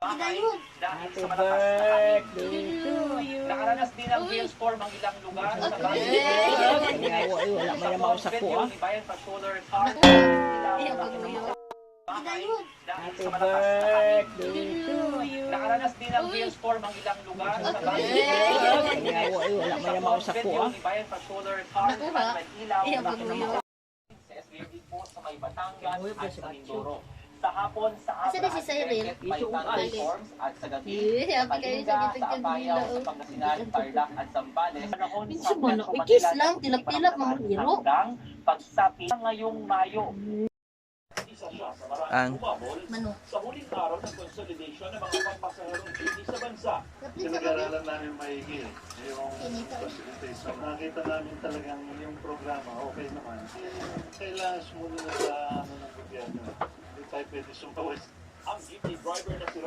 bahay dahil Happy sa malakas na hangin. birthday to you. Nakaranas din ng hailstorm ang ilang lugar sa bahay. Wala man yung mausak ko ah. Ni Bayan Patroller Car. Bahay dahil Happy sa malakas na hangin. birthday to you. Nakaranas din ng hailstorm ang ilang lugar sa bahay. Wala man yung mausak ko ah. Ni Bayan Patroller Car at Manilaw na sa SBB po sa may Batangas at sa Mindoro. Sa hapon, sa Asa na si Cyril? may thunderstorms at sa gabi, Eh, sa happy kayo Kalinga, sa sa gitag Apayaw, nila, sa Pangasinan, Tarlac at Zambales. Panahon Minsan sa ba, Metro ikis Manila, lang, tilap-tilap, mga hero. hanggang pagsapi ngayong Mayo. Isa siya sa maraming Ang umabol Mano. sa huling araw ng consolidation ng mga pampasaherong jeepney sa bansa. Pinag-aralan namin maigi yung facilitation. Nakita namin talagang yung programa okay naman. Kailangan sumunod na sa ano ng gobyerno. Hindi tayo pwede sumawis. Ang jeepney driver na si